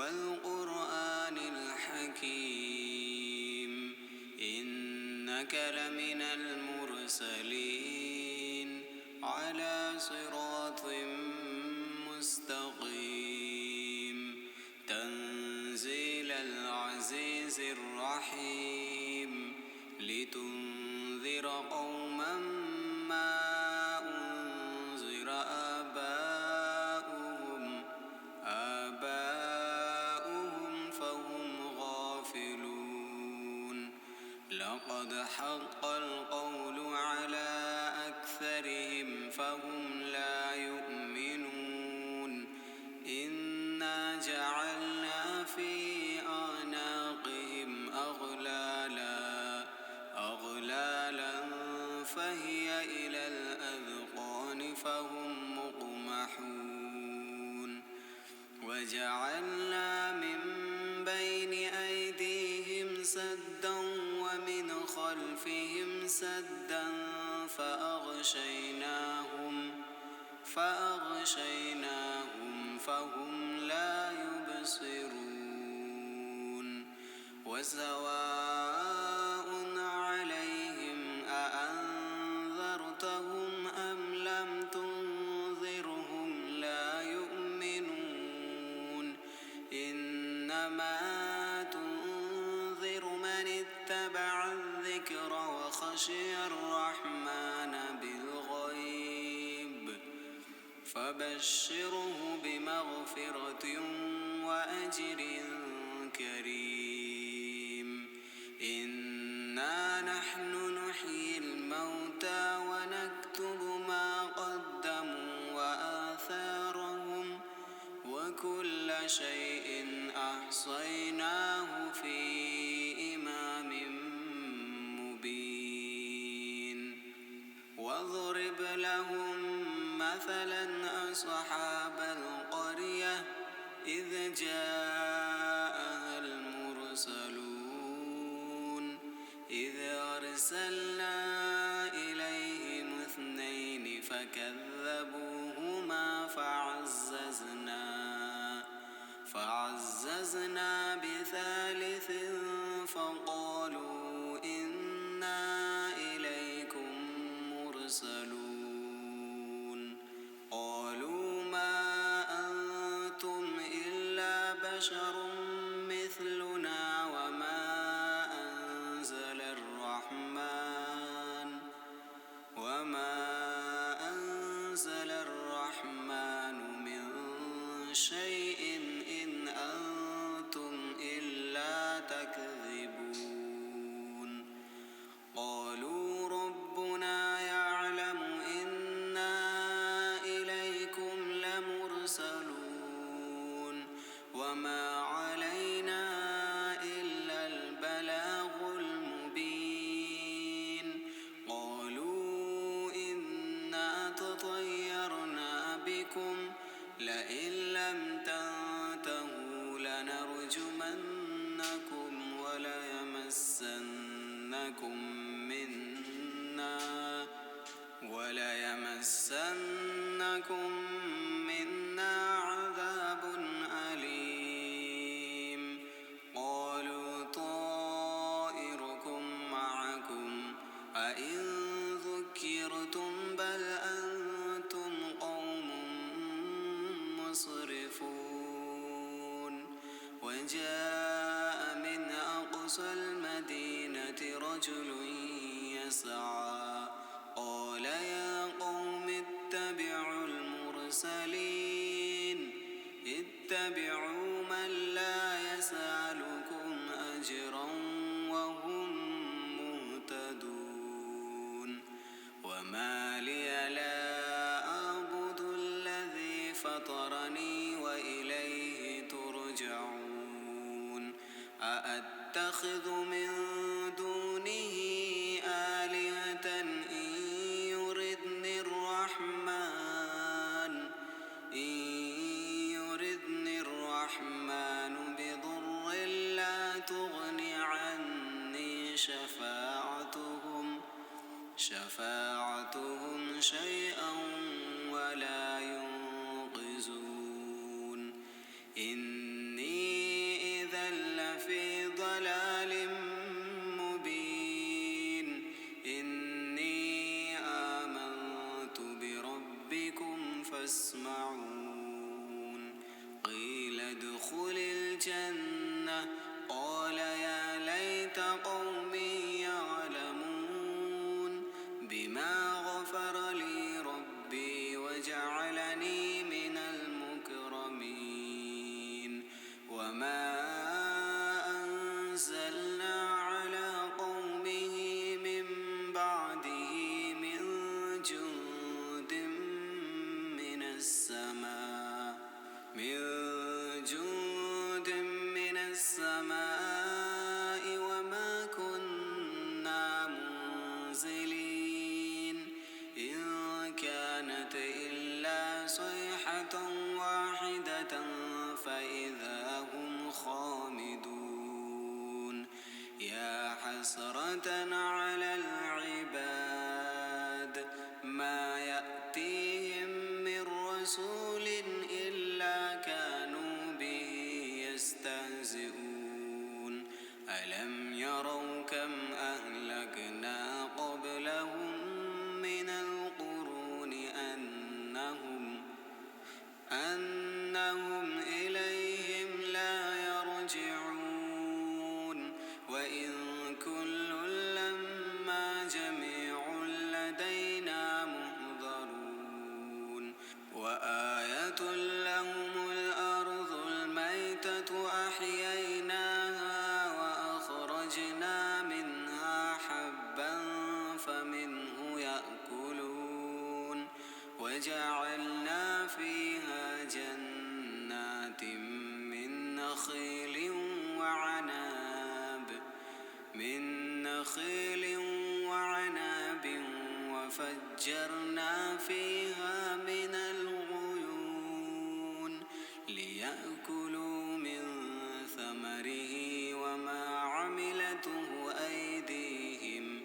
والقرآن الحكيم إنك لمن المرسلين على صراط مستقيم تنزيل العزيز الرحيم لتنذر قوما ما أنذر آباؤهم فهم غافلون لقد حق القول على أكثرهم فهم لا يؤمنون إنا جعلنا في أعناقهم أغلالا فهي إلى الأذقان فهم مقمحون وجعلنا من بين أيديهم سدا ومن خلفهم سدا فأغشيناهم فهم لا يبصرون وسواء عليهم أأنذرتهم أم لم تنذرهم لا يؤمنون إنما تنذر من اتبع الذكر وخشي الرحمن بالغيب فبشره بمغفرة وأجر كريم إنا نحن نحيي الموتى ونكتب ما قدموا وآثارهم وكل شيء أحصيناه في إمام مبين واضرب لهم مثلا أصحاب القرية إذ جاءها المرسلون إذ أرسلنا إليهم 2 فكذبوهما فعززنا بثالث فقالوا إنا إليكم مرسلون قالوا ما أنتم إلا بشر مثلنا وما أنزل الرحمن من شيء إن أنتم إلا تكذبون قالوا ربنا يعلم إنا إليكم لمرسلون وما علينا إلا البلاغ المبين قالوا إنا تطيرنا بكم لئن لم تنتهوا لنرجمنكم وليمسنكم منا عذاب أليم قالوا طائركم معكم أئن ذكرتم بل أنتم قوم مسرفون وجاء من أقصى المدينة رجل يسعى قال يا قوم اتبعوا من لا يسألكم أجرا وهم مهتدون وما لي لا أعبد الذي فطرني وإليه ترجعون أأتخذ من دونه آلهة إن يردني الرحمن بضر لا تغن عني شفاعتهم شيئا ولا ينقذون إني حسرة على العباد ما يأتيهم من رسول إلا كانوا به يستهزئون ألم يروا كم أهلكنا قبلهم من القرون أنهم إليهم لا يرجعون وإن كل لما جميع لدينا محضرون وآية لهم الأرض الميتة أحييناها وأخرجنا منها حبا فمنه يأكلون وجعلنا فيها جنات من نخيل وعناب وفجرنا فيها من العيون ليأكلوا من ثمره وما عملته أيديهم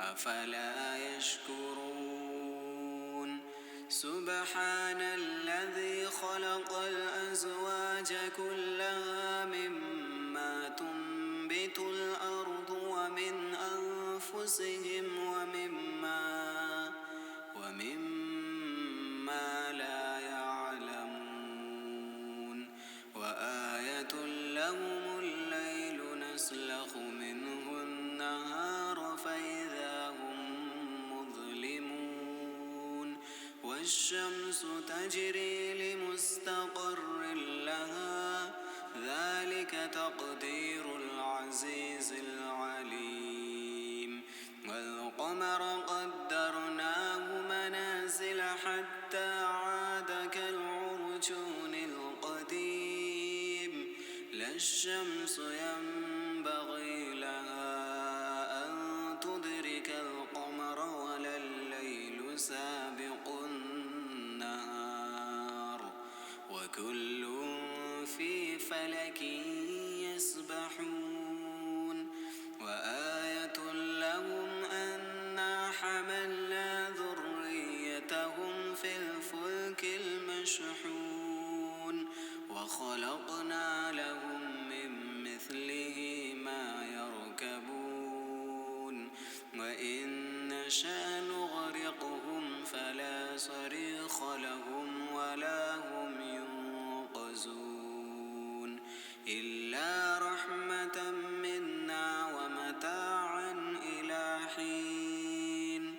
أفلا يشكرون سبحان الذي خلق الأزواج كلها مما تنبت الأرض ومن أنفسهم ومما لا يعلمون وآية لهم الليل نسلخ منه النهار فإذا هم مظلمون والشمس تجري لمستقر لها ذلك تقدير العزيز العليم والقمر قدرناه منازل حتى عاد كالعرجون القديم لا الشمس ينبغي لها أن تدرك القمر ولا الليل سابق النهار وكل في فلك يسبحون وآية لهم أنا حملنا ذريتهم في الفلك المشحون وخلقنا لهم من مثله ما يركبون وإن نشأ نغرقهم فلا صريخ لهم ولا هم ينقذون إلا رحمة منا ومتاعا إلى حين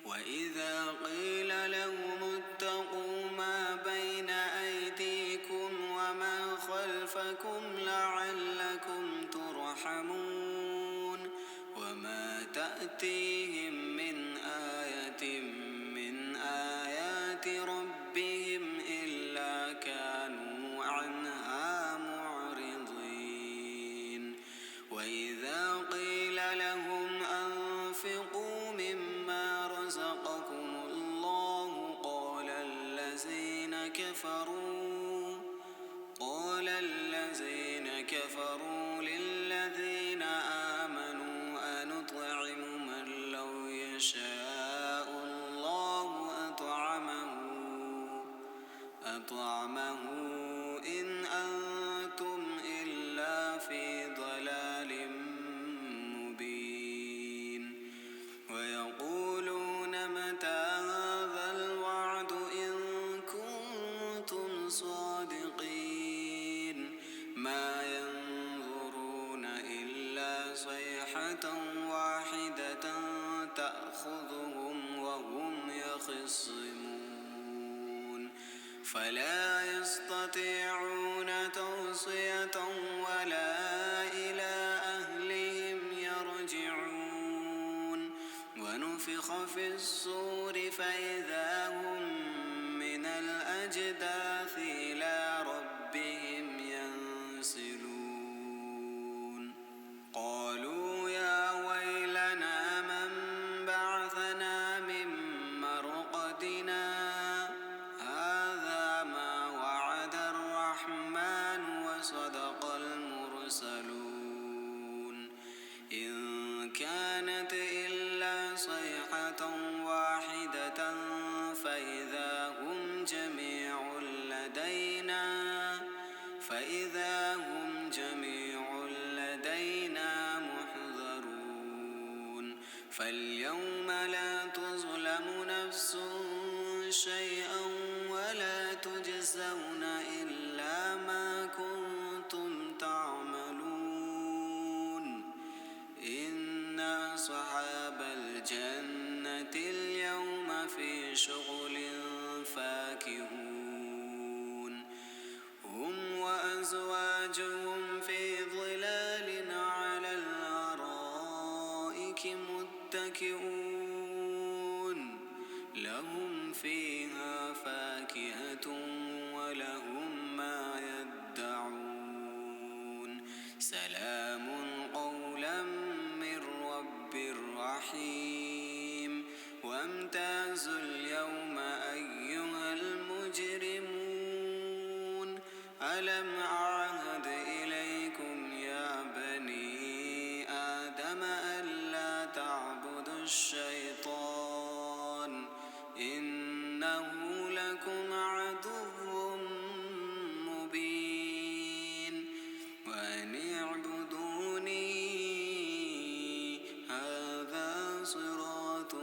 وإذا قيل لهم اتقوا ما بين أيديكم وما خلفكم لعلكم ترحمون وما تأتيهم من آية من آيات ربهم إلا كانوا عنها معرضين وإذا قيل لهم أنفقوا مما رزقكم الله قال الذين كفروا للذين آمنوا أنطعم من لو يشاء الله أطعمه إن أنتم إلا في ضلال مبين ويقولون متى هذا الوعد إن كنتم صادقين ما ينظرون إلا صيحة واحدة تأخذهم وهم يخصمون فلا يستطيعون توصية ولا إلى أهلهم يرجعون ونفخ في الصور فإذا هم من الأجداث إلى ربهم ينسلون قالوا يا ويلنا من بعثنا من مرقدنا هذا ما وعد الرحمن وصدق المرسلون إن كان فإذا هم جميع لدينا محضرون فاليوم لا تظلم نفس شيئا ولا تجزون إلا ما كنتم تعملون إن أصحاب الجنة اليوم في شغل فاكهون هم وأزواجهم في ظلال على الأرائك متكئون لهم فيها فاكهة ولهم ما يدعون سلام قولا من رب رحيم وامتازوا اليوم أيها المجرمون ألم أعهد إليكم يا بني آدم ألا تعبدوا الشيطان إنه لكم عدو مبين وأن اعبدوني هذا صراط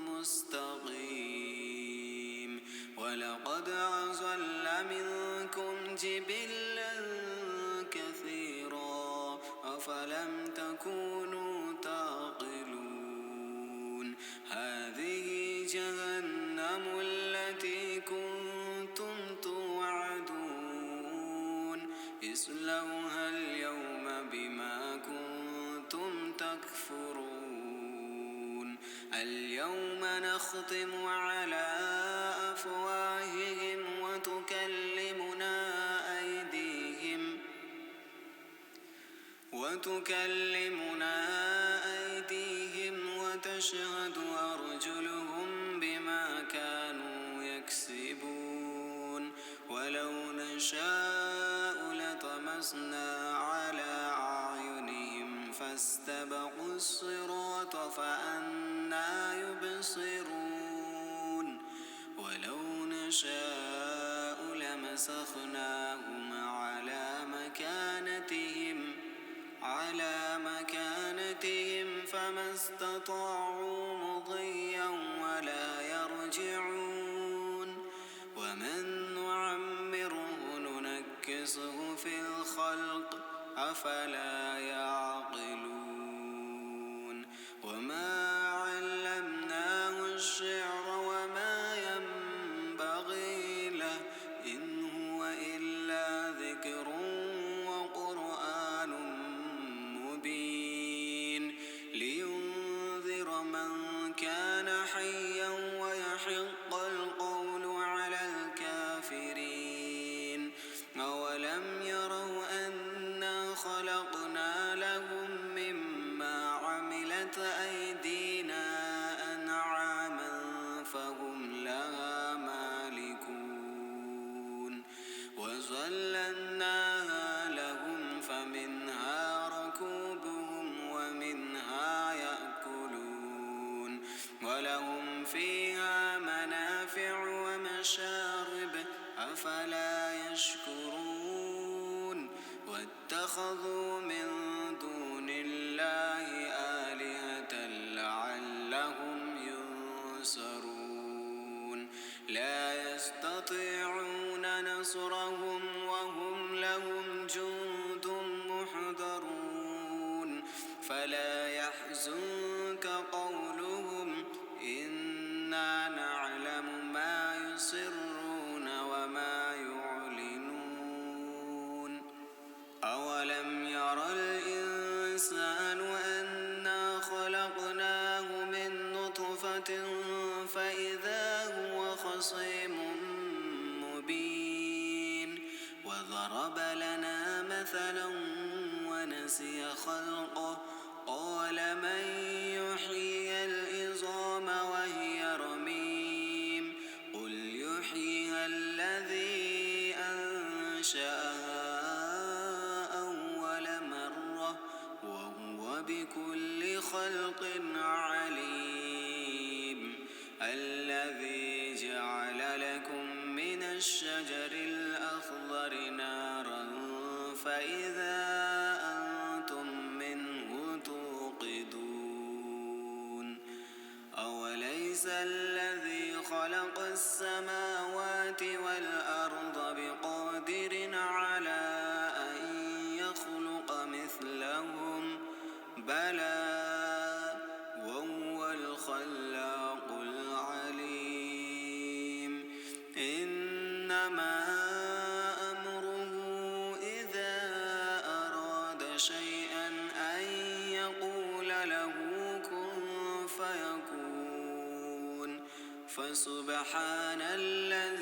مستقيم ولقد أضل منكم جبلا كثيرا أفلم تكونوا تعقلون هذه جهنم التي كنتم توعدون اصلوها اليوم بما كنتم تكفرون اليوم نختم على أفواههم وتكلمنا أيديهم وتشهد أرجلهم بما كانوا يكسبون ولو نشاء لطمسنا على أعينهم فاستبقوا الصراط فأنى يبصرون ولو نشاء لمسخناهم على مكانتهم فما استطاعوا مضيا ولا يرجعون ومن نعمره ننكسه في الخلق أفلا يعقلون وما علمناه الشعر وما ينبغي له إن هو إلا ذكر وقرآن مبين لينذر من كان حيا ويحق القول على الكافرين أولم يروا أنا خلقنا لهم مما عملت أيدينا أنعاما فهم لها مالكون وظللناها لهم فمنها ركوبهم ومنها يأكلون ولهم فيها منافع ومشارب أفلا يشكرون واتخذوا من دون الله آلهة لعلهم ينصرون لا يستطيعون نصرهم وهم لهم جند محضرون فلا يحزنك قولهم إنا نعلم ما يسرون وما يعلنون أولم ير الإنسان أنا خلقناه من نطفة فإذا هو خصيم مبين وضرب لنا مثلا ونسي خلقه قال من يحيي العظام وهي رميم قل يحييها الذي أنشأها أول مرة وهو بكل خلق عليم الذي جعل لكم من الشجر الأخضر نارا فإذا أنتم منه توقدون أوليس الذي خلق السماوات والأرض بقادر على أن يخلق مثلهم بلى وهو الخلاق العليم إنما أمره إذا أراد شيئا أن يقول له كن فيكون فسبحان الذي